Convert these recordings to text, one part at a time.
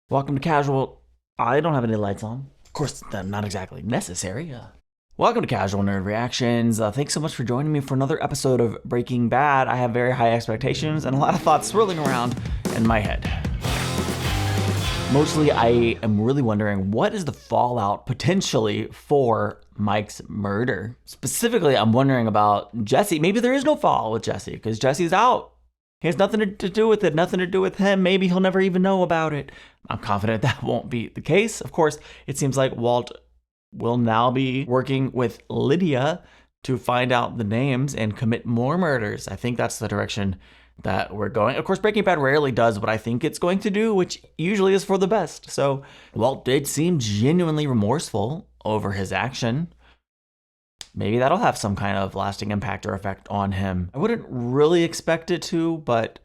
Welcome to Casual. I don't have any lights on. Of course, not exactly necessary. Welcome to Casual Nerd Reactions. Thanks so much for joining me for another episode of Breaking Bad. I have very high expectations and a lot of thoughts swirling around in my head. Mostly, I am really wondering, what is the fallout potentially for Mike's murder? Specifically, I'm wondering about Jesse. Maybe there is no fallout with Jesse because Jesse's out. He has nothing to do with it, nothing to do with him. Maybe he'll never even know about it. I'm confident that won't be the case. Of course, it seems like Walt will now be working with Lydia to find out the names and commit more murders. I think that's the direction that we're going. Of course, Breaking Bad rarely does what I think it's going to do, which usually is for the best. So Walt did seem genuinely remorseful over his action. Maybe that'll have some kind of lasting impact or effect on him. I wouldn't really expect it to, but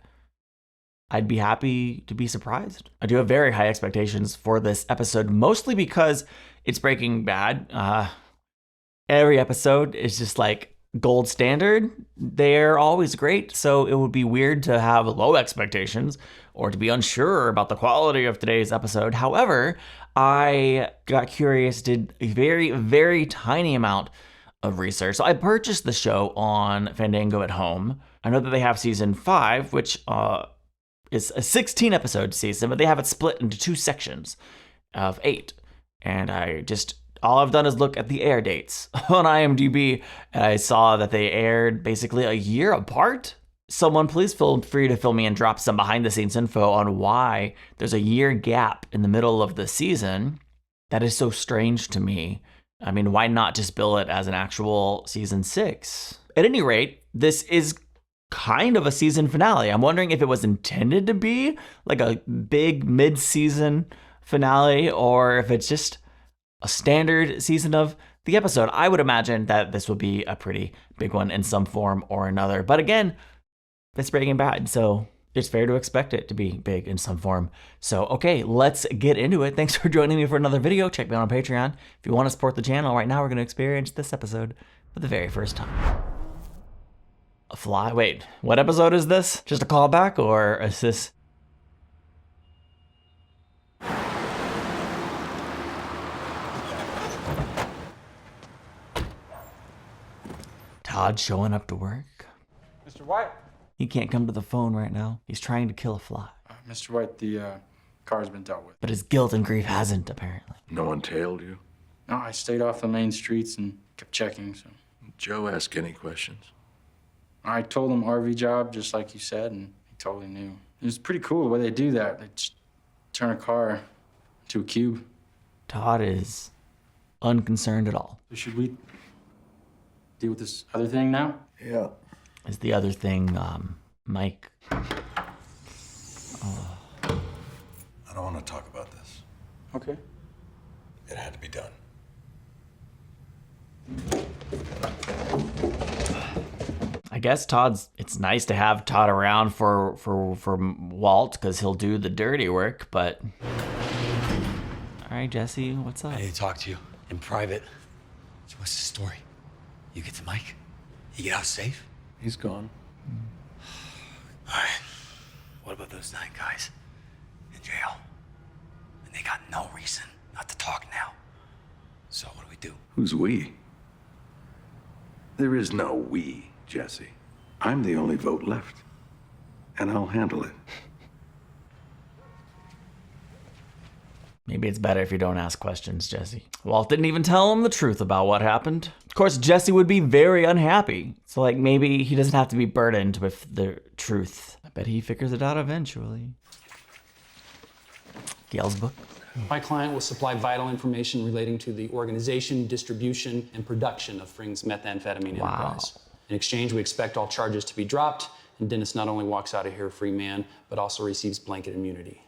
I'd be happy to be surprised. I do have very high expectations for this episode, mostly because it's Breaking Bad. Every episode is just like gold standard. They're always great, so it would be weird to have low expectations or to be unsure about the quality of today's episode. However, I got curious, did a very, very tiny amount of research. So I purchased the show on Fandango at home. I know that they have season 5, which is a 16 episode season, but they have it split into 2 sections of 8. And all I've done is look at the air dates on IMDb, and I saw that they aired basically a year apart. Someone please feel free to fill me and drop some behind the scenes info on why there's a year gap in the middle of the season. That is so strange to me. I mean, why not just bill it as an actual season 6? At any rate, this is kind of a season finale. I'm wondering if it was intended to be like a big mid-season finale or if it's just a standard season of the episode. I would imagine that this would be a pretty big one in some form or another. But again, it's Breaking Bad, so it's fair to expect it to be big in some form. So, okay, let's get into it. Thanks for joining me for another video. Check me out on Patreon if you want to support the channel. Right now, we're going to experience this episode for the very first time. A fly? Wait, what episode is this? Just a callback, or is this... Todd showing up to work? Mr. White? He can't come to the phone right now. He's trying to kill a fly. Mr. White, the car's been dealt with. But his guilt and grief hasn't, apparently. No one tailed you? No, I stayed off the main streets and kept checking, so. Joe ask any questions? I told him RV job, just like you said, and he totally knew. It was pretty cool the way they do that. They just turn a car into a cube. Todd is unconcerned at all. So should we deal with this other thing now? Yeah. Is the other thing, Mike? I don't want to talk about this. Okay. It had to be done. I guess it's nice to have Todd around for Walt because he'll do the dirty work, but... All right, Jesse, what's up? I need to talk to you in private. So what's the story? You get to Mike? You get out safe? He's gone. All right. What about those 9 guys in jail? And they got no reason not to talk now. So what do we do? Who's we? There is no we, Jesse. I'm the only vote left. And I'll handle it. Maybe it's better if you don't ask questions, Jesse. Walt didn't even tell him the truth about what happened. Of course, Jesse would be very unhappy. So, like, maybe he doesn't have to be burdened with the truth. I bet he figures it out eventually. Gail's book. My client will supply vital information relating to the organization, distribution, and production of Fring's methamphetamine enterprise. In exchange, we expect all charges to be dropped, and Dennis not only walks out of here a free man, but also receives blanket immunity.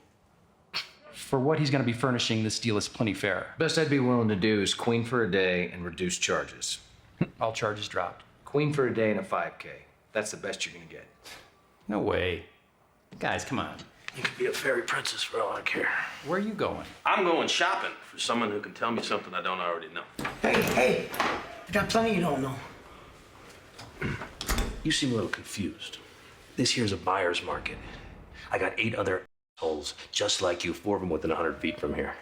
For what he's going to be furnishing, this deal is plenty fair. Best I'd be willing to do is queen for a day and reduce charges. All charges dropped. Queen for a day and a 5K. That's the best you're gonna get. No way. Guys, come on. You could be a fairy princess for all I care. Where are you going? I'm going shopping for someone who can tell me something I don't already know. Hey, I got plenty you don't know. You seem a little confused. This here's a buyer's market. I got 8 other holes, just like you, 4 of them within 100 feet from here.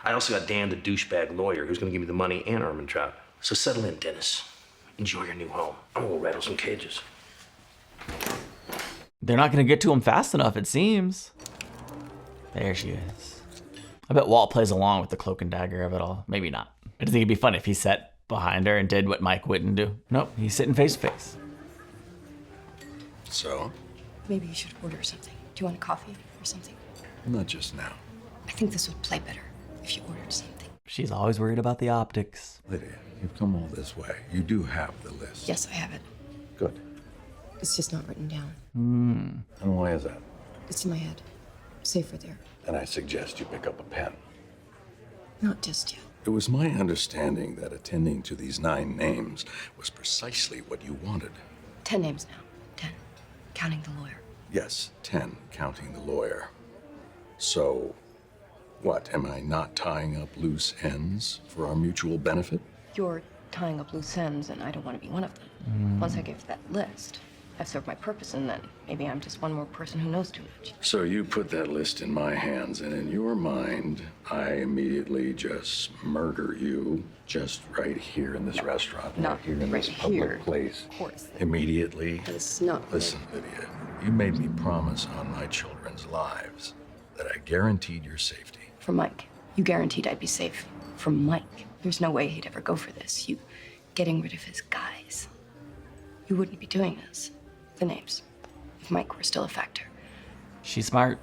I also got Dan, the douchebag lawyer, who's gonna give me the money and arm and trap. So settle in, Dennis. Enjoy your new home. I'm gonna go rattle some cages. They're not going to get to him fast enough, it seems. There she is. I bet Walt plays along with the cloak and dagger of it all. Maybe not. I just think it'd be fun if he sat behind her and did what Mike wouldn't do. Nope, he's sitting face to face. So? Maybe you should order something. Do you want a coffee or something? Not just now. I think this would play better if you ordered something. She's always worried about the optics. Lydia, you've come all this way. You do have the list. Yes, I have it. Good. It's just not written down. And why is that? It's in my head. Safer there. Then I suggest you pick up a pen. Not just yet. It was my understanding that attending to these 9 names was precisely what you wanted. 10 names now. 10. Counting the lawyer. Yes, 10, counting the lawyer. So, what, am I not tying up loose ends for our mutual benefit? You're tying up loose ends, and I don't want to be one of them. Once I give that list, I've served my purpose, and then maybe I'm just one more person who knows too much. So you put that list in my hands, and in your mind, I immediately just murder you, just right here in this restaurant, Not right here in right this public here. place. Of course. Immediately. It's not. Listen, Lydia, you made me promise on my children's lives that I guaranteed your safety. For Mike. You guaranteed I'd be safe. From Mike. There's no way he'd ever go for this. You getting rid of his guys. You wouldn't be doing this. The names. If Mike were still a factor. She's smart.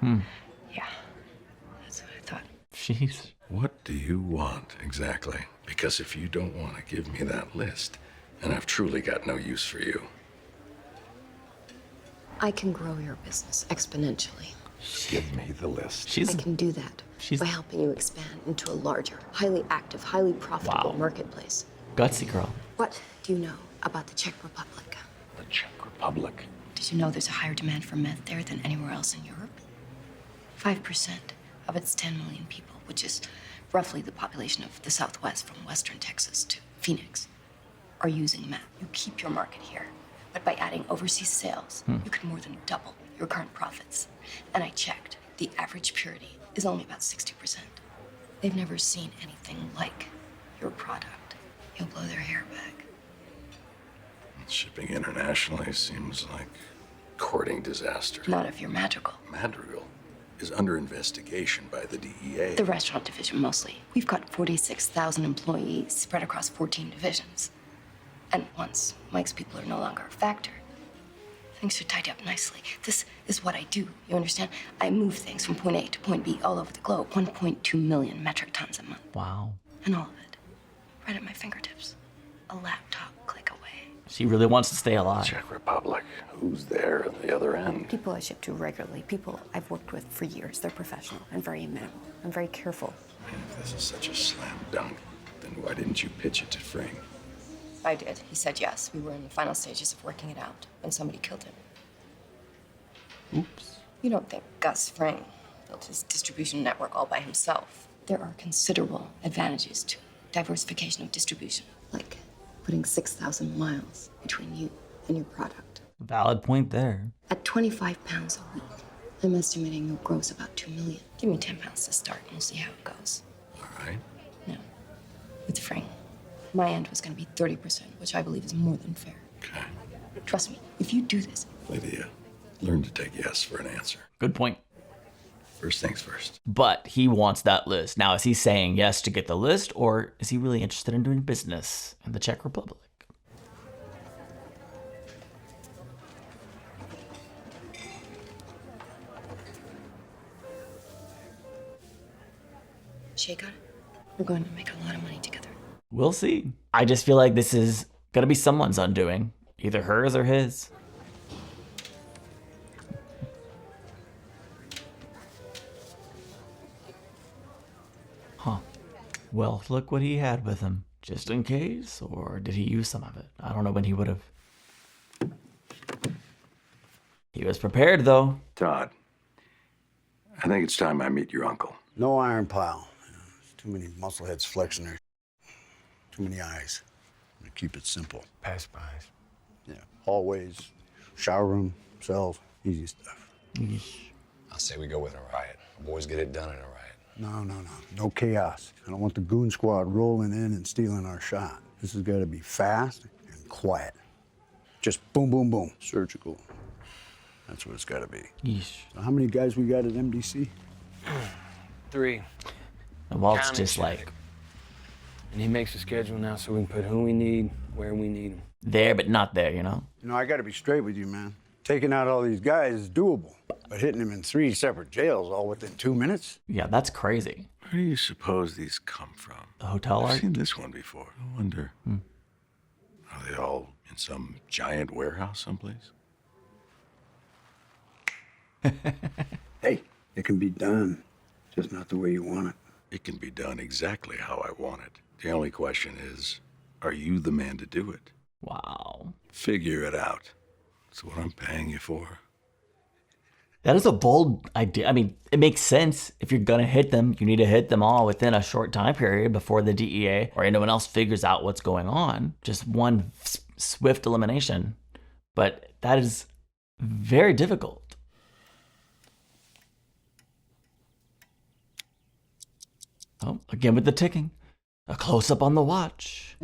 Yeah. That's what I thought. She's... What do you want exactly? Because if you don't want to give me that list, then I've truly got no use for you. I can grow your business exponentially. Give me the list. She's... I can do that by helping you expand into a larger, highly active, highly profitable Wow. marketplace. Gutsy girl. What do you know about the Czech Republic? The Czech Republic. Did you know there's a higher demand for meth there than anywhere else in Europe? 5% of its 10 million people, which is roughly the population of the Southwest from western Texas to Phoenix, are using meth. You keep your market here, but by adding overseas sales, you can more than double your current profits. And I checked, the average purity is only about 60%. They've never seen anything like your product. You'll blow their hair back. Shipping internationally seems like courting disaster. Not if you're magical. Madrigal is under investigation by the DEA. The restaurant division, mostly. We've got 46,000 employees spread across 14 divisions. And once Mike's people are no longer a factor, things should tidy up nicely. This is what I do, you understand? I move things from point A to point B all over the globe. 1.2 million metric tons a month. Wow. And all of it, right at my fingertips. A laptop click away. She really wants to stay alive. Czech Republic. Who's there at the other end? People I ship to regularly, people I've worked with for years. They're professional and very minimal. I'm very careful. If this is such a slam dunk, then why didn't you pitch it to Fring? I did. He said yes. We were in the final stages of working it out when somebody killed him. Oops. You don't think Gus Fring built his distribution network all by himself. There are considerable advantages to diversification of distribution, like putting 6,000 miles between you and your product. Valid point there. At 25 pounds a week, I'm estimating you'll gross about 2 million. Give me 10 pounds to start and we'll see how it goes. All right. No. With Fring, my end was going to be 30%, which I believe is more than fair. Okay. Trust me, if you do this, Lydia, learn to take yes for an answer. Good point. First things first. But he wants that list. Now, is he saying yes to get the list, or is he really interested in doing business in the Czech Republic? shake on it. We're going to make a lot of money together. We'll see. I just feel like this is gonna be someone's undoing. Either hers or his. Huh. Well, look what he had with him. Just in case, or did he use some of it? I don't know when he would have. He was prepared, though. Todd, I think it's time I meet your uncle. No iron pile. There's too many muscle heads flexing their too many eyes. I'm gonna keep it simple. Pass bys. Yeah, hallways, Shower room, cells, easy stuff. I say we go with a riot. Boys get it done in a riot. No. No chaos. I don't want the goon squad rolling in and stealing our shot. This has got to be fast and quiet. Just boom, boom, boom. Surgical. That's what it's got to be. Yeesh. So how many guys we got at MDC? 3. And Walt's Counting just check. like And he makes a schedule now so we can put who we need, where we need them. there, but not there, you know? You know, I got to be straight with you, man. Taking out all these guys is doable, but hitting them in 3 separate jails all within 2 minutes? Yeah, that's crazy. Where do you suppose these come from? The hotel I've art? seen this one before. I wonder. Are they all in some giant warehouse someplace? Hey, it can be done, just not the way you want it. It can be done exactly how I want it. The only question is, are you the man to do it? Wow. Figure it out. That's what I'm paying you for. That is a bold idea. I mean, it makes sense. If you're gonna hit them, you need to hit them all within a short time period before the DEA or anyone else figures out what's going on. Just one swift elimination. But that is very difficult. Oh, again with the ticking. A close-up on the watch.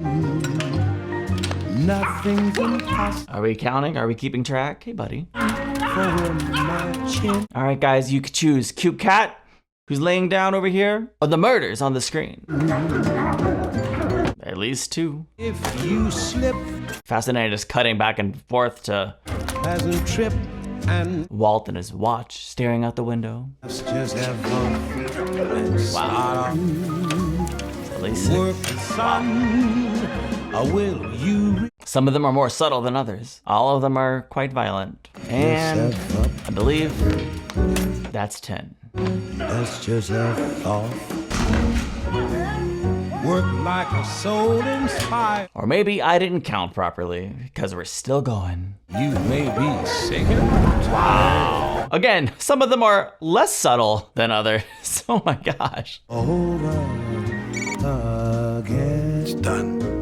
Nothing's impossible. Are we counting? Are we keeping track? Hey, buddy. All right, guys, you could choose cute cat, who's laying down over here, or the murders on the screen. At least 2. If you slip, Fascinating, just cutting back and forth to hasn't tripped, and Walt and his watch staring out the window. let's just have fun and start off. At least 6. Work the sun. Will you? Some of them are more subtle than others. All of them are quite violent. And I believe that's 10. Let's just have fun. Work like a soul inspired. Or maybe I didn't count properly because we're still going. You may be shaken. Wow. Again, some of them are less subtle than others. Oh my gosh. Over again. It's done.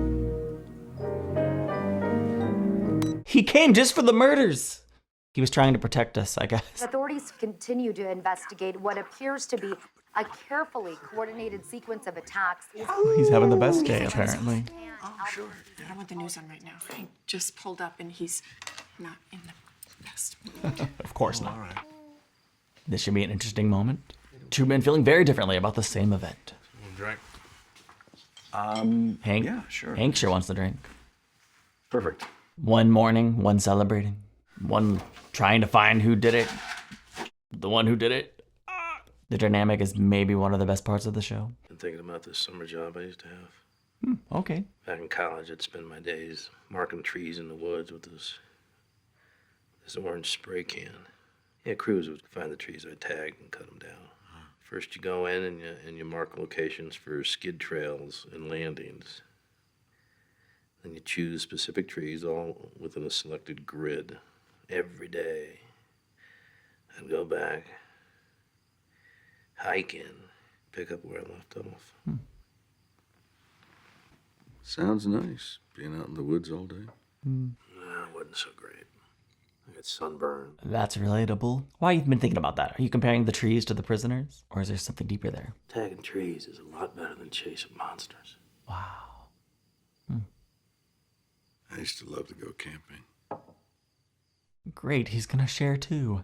He came just for the murders. He was trying to protect us, I guess. Authorities continue to investigate what appears to be a carefully coordinated sequence of attacks. He's having the best day, apparently. Oh, sure. I don't want the news on right now. He just pulled up and he's not in the best mood. Of course not. This should be an interesting moment. 2 men feeling very differently about the same event. Drink. Hank? Yeah, sure. Hank sure wants to drink. Perfect. One mourning, one celebrating. One trying to find who did it. The one who did it. The dynamic is maybe one of the best parts of the show. Been thinking about this summer job I used to have. Okay. Back in college, I'd spend my days marking trees in the woods with this orange spray can. Yeah, crews would find the trees I'd tagged and cut them down. First, you go in and you mark locations for skid trails and landings. Then you choose specific trees, all within a selected grid. Every day, I'd go back, hike in, pick up where I left off. Sounds nice, being out in the woods all day. No, it wasn't so great. I got sunburned. That's relatable. Why have you been thinking about that? Are you comparing the trees to the prisoners? Or is there something deeper there? Tagging trees is a lot better than chasing monsters. Wow. I used to love to go camping. Great, he's gonna share too.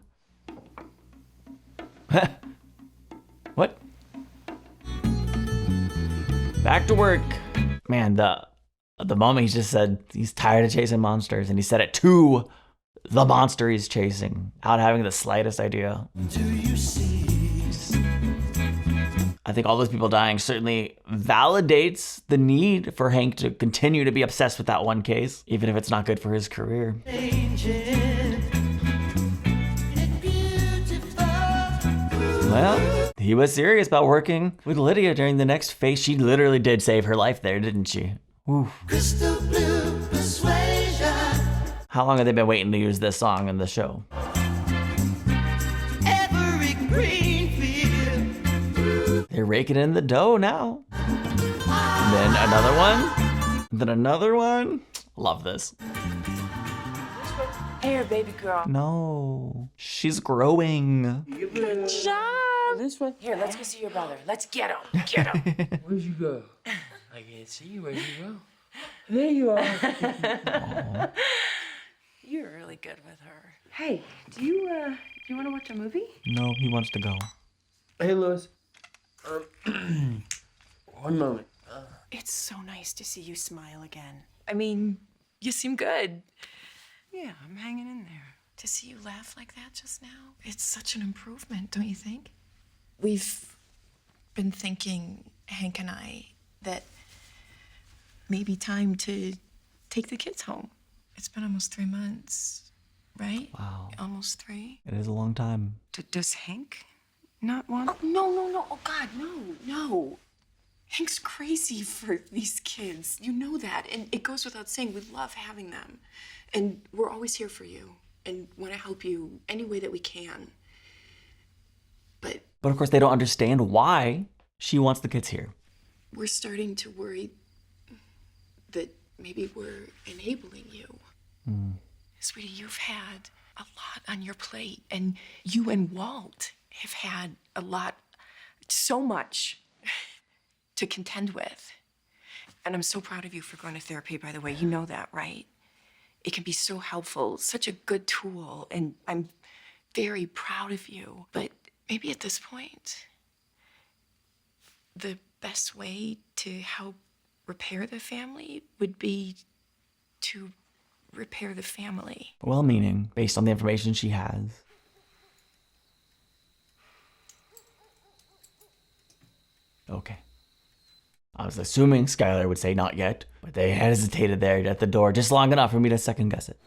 What? Back to work. Man, the moment he just said he's tired of chasing monsters, and he said it to the monster he's chasing, without having the slightest idea. I think all those people dying certainly validates the need for Hank to continue to be obsessed with that one case, even if it's not good for his career. Well, he was serious about working with Lydia during the next phase. She literally did save her life there, didn't she? Oof. How long have they been waiting to use this song in the show? They're raking in the dough now. And then another one. And then another one. Love this. Here, baby girl. No. She's growing. Good job. This one. Here, let's go see your brother. Let's get him. Get him. Where'd you go? I can't see you. Where'd you go? There you are. You're really good with her. Hey, do you want to watch a movie? No, he wants to go. Hey, Louis. One moment. It's so nice to see you smile again. I mean, you seem good. Yeah, I'm hanging in there. To see you laugh like that just now, it's such an improvement, don't you think? We've been thinking, Hank and I, that maybe time to take the kids home. It's been almost 3 months, right? Wow. Almost 3. It is a long time. Does Hank not want? Oh, no. Oh, God, no. Hank's crazy for these kids. You know that. And it goes without saying, we love having them. And we're always here for you and want to help you any way that we can. But of course, they don't understand why she wants the kids here. we're starting to worry that maybe we're enabling you. Sweetie, you've had a lot on your plate, and you and Walt have had so much to contend with. And I'm so proud of you for going to therapy, by the way. You know that, right? It can be so helpful, such a good tool, and I'm very proud of you. But maybe at this point, the best way to help repair the family would be to repair the family. Well-meaning, based on the information she has. Okay. I was assuming Skyler would say not yet, but they hesitated there at the door just long enough for me to second guess it.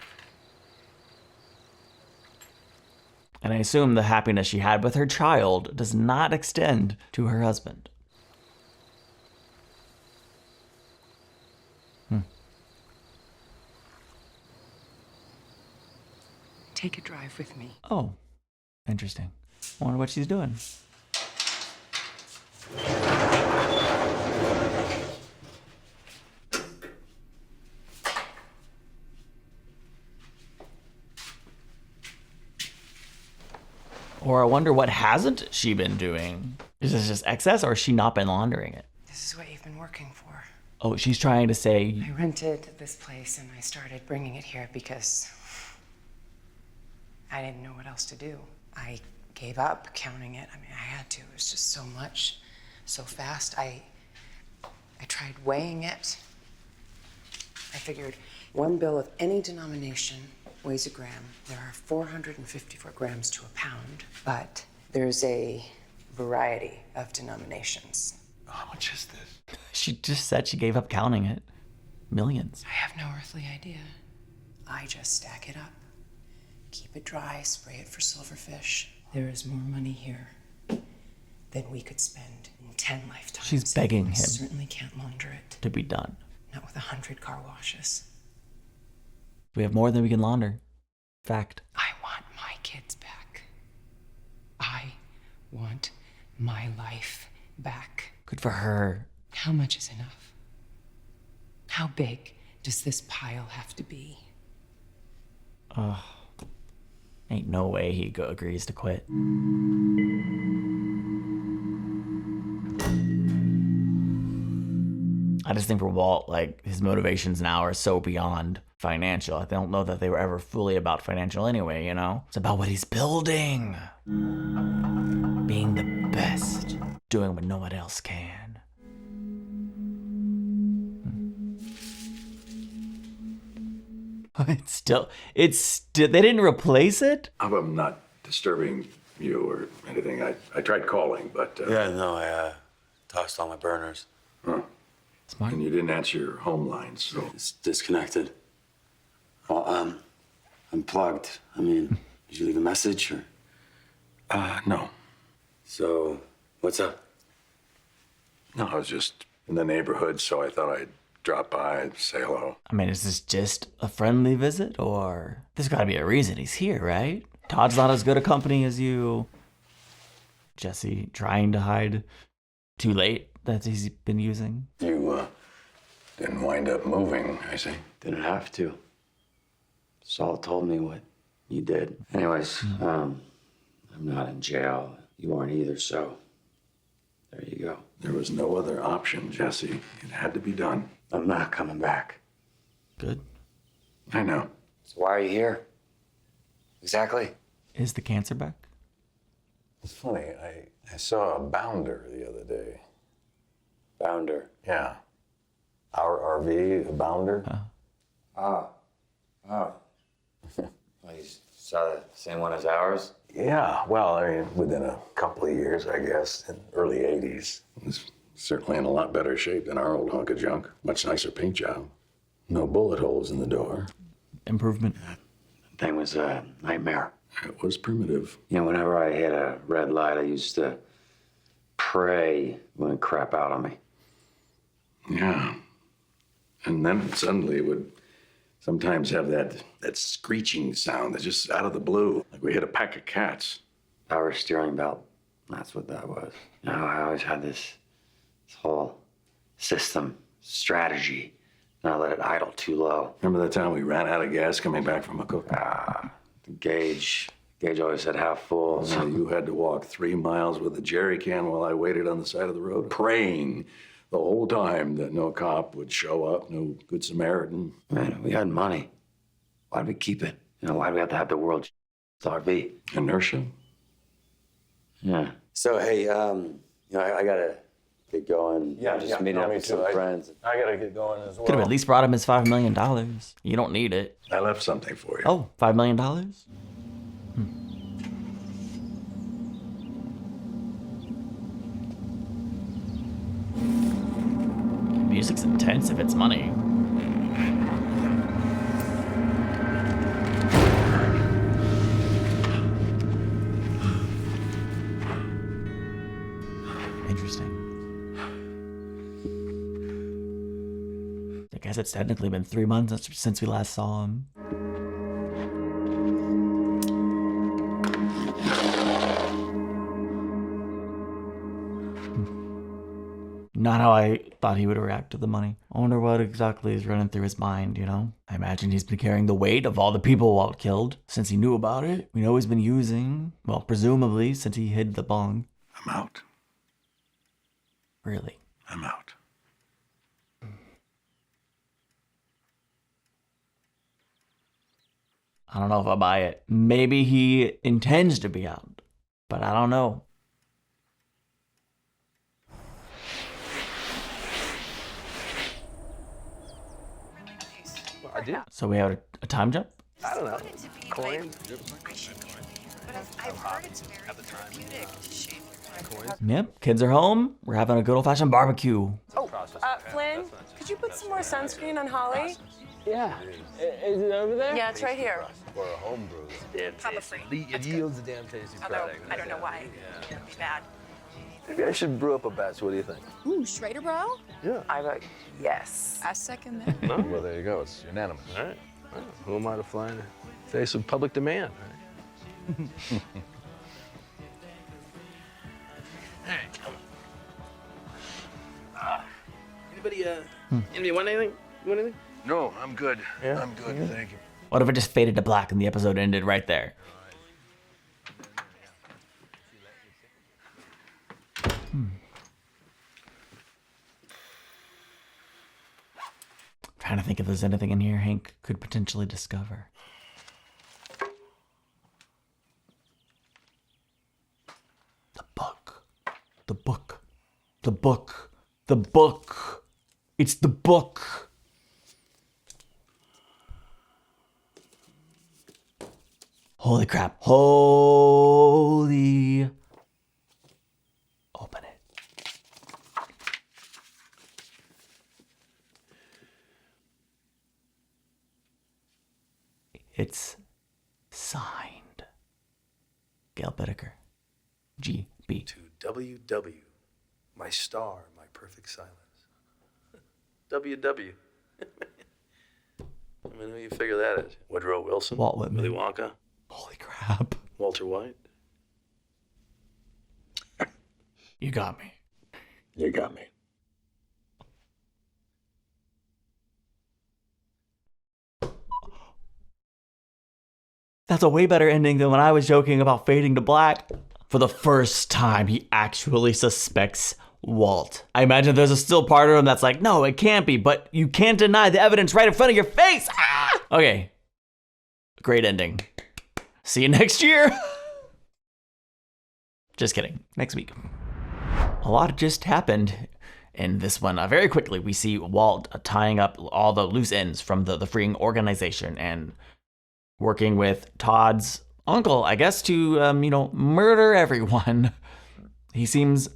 And I assume the happiness she had with her child does not extend to her husband. Take a drive with me. Oh, interesting. I wonder what she's doing. Or I wonder what hasn't she been doing? Is this just excess, or has she not been laundering it? This is what you've been working for. Oh, she's trying to say... I rented this place and I started bringing it here because I didn't know what else to do. I gave up counting it. I mean, I had to. It was just so much, so fast. I tried weighing it. I figured one bill of any denomination weighs a gram. There are 454 grams to a pound, but there's a variety of denominations. How much is this? She just said she gave up counting it. Millions. I have no earthly idea. I just stack it up. Keep it dry, spray it for silverfish. There is more money here than we could spend in 10 lifetimes. She's begging I him certainly can't launder it. to be done. Not with 100 car washes. We have more than we can launder. Fact. I want my kids back. I want my life back. Good for her. How much is enough? How big does this pile have to be? Ugh. Ain't no way he agrees to quit. I just think for Walt, like, his motivations now are so beyond financial. I don't know that they were ever fully about financial anyway, you know? It's about what he's building. Being the best. Doing what no one else can. It's still, they didn't replace it? How about I'm not disturbing you or anything? I tried calling, but... Yeah, no, I tossed all my burners. Huh. Smart. And you didn't answer your home line, so... It's disconnected. Well, unplugged. I mean, did you leave a message or? No. So, what's up? No, I was just in the neighborhood, so I thought I'd drop by and say hello. I mean, is this just a friendly visit, or there's gotta be a reason he's here, right? Todd's not as good a company as you. Jesse trying to hide too late that he's been using. You, didn't wind up moving, I see. Didn't have to. Saul told me what you did. Anyways, I'm not in jail. You weren't either, so there you go. There was no other option, Jesse. It had to be done. I'm not coming back. Good. I know. So why are you here? Exactly. Is the cancer back? It's funny. I saw a bounder the other day. Bounder? Yeah. Our RV, a bounder. Oh. Well, you saw the same one as ours? Yeah, well, I mean, within a couple of years, I guess, in early 80s. It was certainly in a lot better shape than our old hunk of junk. Much nicer paint job. No bullet holes in the door. Improvement. That thing was a nightmare. It was primitive. You know, whenever I hit a red light, I used to pray it wouldn't crap out on me. Yeah. And then suddenly it would sometimes have that screeching sound that's just out of the blue, like we hit a pack of cats. Power steering belt. That's what that was. You know, I always had this whole system, strategy, not let it idle too low. Remember the time we ran out of gas coming back from a cook? The gauge always said half full. So you had to walk 3 miles with a jerry can while I waited on the side of the road, praying the whole time that no cop would show up, no good Samaritan. Man, we had money. Why did we keep it? You know, why do we have to have the world's RV? Inertia? Yeah. So, hey, you know, I gotta get going. I'm just meeting up with some friends. I gotta get going as well. Could have at least brought him his $5 million. You don't need it. I left something for you. Oh, $5 million? Music's intense if it's money. Interesting. I guess it's technically been 3 months since we last saw him. Not how I thought he would react to the money. I wonder what exactly is running through his mind, you know? I imagine he's been carrying the weight of all the people Walt killed since he knew about it. We know he's been using, well, presumably since he hid the bong. I'm out. Really? I'm out. I don't know if I buy it. Maybe he intends to be out, but I don't know. I did. So we have a time jump? I don't know. Coins? I've heard it's very therapeutic to shave your head. Yep, kids are home. We're having a good old-fashioned barbecue. Oh, Flynn, could you put some more sunscreen on Holly? Yeah. Is it over there? Yeah, it's right here. For a home brew. Probably. It yields a damn tasty Although, product. I don't know why. It would be bad. Maybe I should brew up a batch. What do you think? Ooh, Schrader bro? Yeah. I vote yes. I second that. No? Well, there you go. It's unanimous. All right. Well, who am I to fly in the face of public demand, right? Anybody want anything? You want anything? No, I'm good. Yeah? I'm good, thank you. What if it just faded to black and the episode ended right there? Trying to think if there's anything in here Hank could potentially discover. The book. The book. The book. The book. It's the book. Holy crap. Holy. Open it. It's signed. Gail Bedecker. G.B. To WW, my star, my perfect silence. WW. I mean, who you figure that is? Woodrow Wilson? Walt Whitman. Willy Wonka? Holy crap. Walter White? You got me. You got me. That's a way better ending than when I was joking about fading to black. For the first time, he actually suspects Walt. I imagine there's a still part of him that's like, no, it can't be, but you can't deny the evidence right in front of your face. Ah! Okay. Great ending. See you next year. Just kidding. Next week. A lot just happened in this one. Very quickly, we see Walt tying up all the loose ends from the freeing organization and working with Todd's uncle, I guess, to, murder everyone. He seems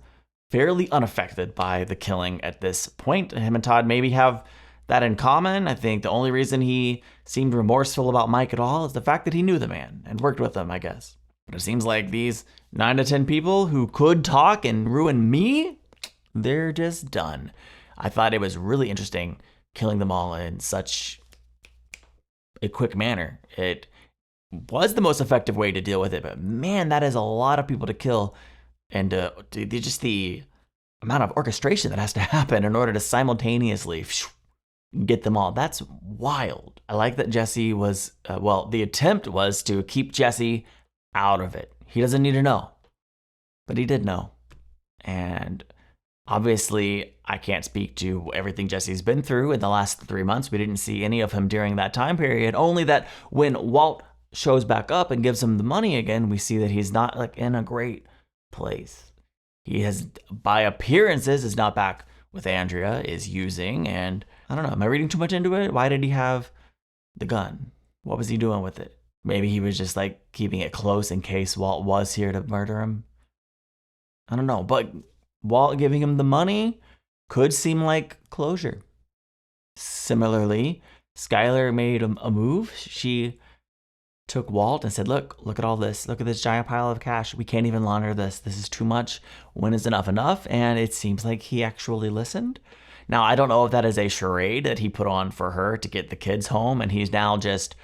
fairly unaffected by the killing at this point. Him and Todd maybe have that in common. I think the only reason he seemed remorseful about Mike at all is the fact that he knew the man and worked with him, I guess. But it seems like these 9 to 10 people who could talk and ruin me, they're just done. I thought it was really interesting killing them all in such a quick manner. It was the most effective way to deal with it, but man, that is a lot of people to kill, and just the amount of orchestration that has to happen in order to simultaneously get them all. That's wild. I like that Jesse was, the attempt was to keep Jesse out of it. He doesn't need to know, but he did know. And obviously, I can't speak to everything Jesse's been through in the last 3 months. We didn't see any of him during that time period, only that when Walt shows back up and gives him the money again, we see that he's not like in a great place. He has, by appearances, is not back with Andrea, is using, and I don't know, am I reading too much into it? Why did he have the gun? What was he doing with it? Maybe he was just like keeping it close in case Walt was here to murder him. I don't know, but Walt giving him the money could seem like closure. Similarly, Skyler made a move. She took Walt and said, look at all this. Look at this giant pile of cash. We can't even launder this. This is too much. When is enough enough? And it seems like he actually listened. Now, I don't know if that is a charade that he put on for her to get the kids home and he's now just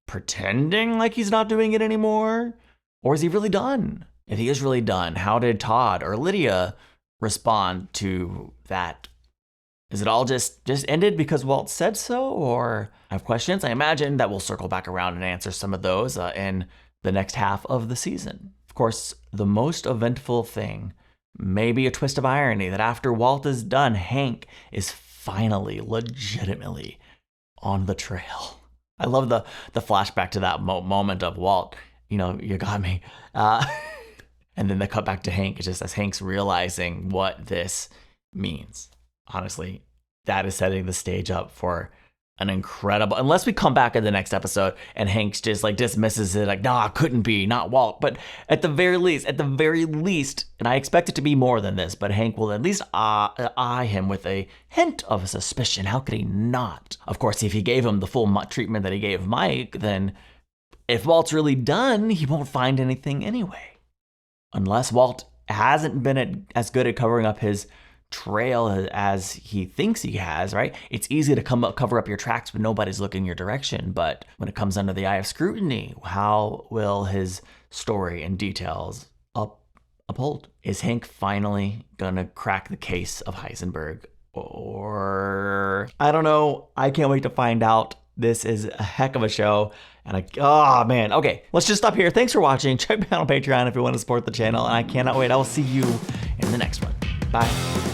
pretending like he's not doing it anymore. Or is he really done? If he is really done, how did Todd or Lydia respond to that? Is it all just ended because Walt said so? Or I have questions. I imagine that we'll circle back around and answer some of those in the next half of the season. Of course, the most eventful thing, maybe a twist of irony, that after Walt is done, Hank is finally legitimately on the trail. I love the flashback to that moment of Walt, you got me. And then the cut back to Hank, just as Hank's realizing what this means. Honestly, that is setting the stage up for an incredible, unless we come back in the next episode and Hank's just like dismisses it, like, nah, couldn't be, not Walt. But at the very least, and I expect it to be more than this, but Hank will at least eye him with a hint of a suspicion. How could he not? Of course, if he gave him the full treatment that he gave Mike, then if Walt's really done, he won't find anything anyway. Unless Walt hasn't been as good at covering up his trail as he thinks he has, right? It's easy to cover up your tracks when nobody's looking your direction, but when it comes under the eye of scrutiny, how will his story and details uphold? Is Hank finally gonna crack the case of Heisenberg? Or I don't know. I can't wait to find out. This is a heck of a show. And oh man. Okay, let's just stop here. Thanks for watching. Check me out on Patreon if you want to support the channel. And I cannot wait. I will see you in the next one. Bye.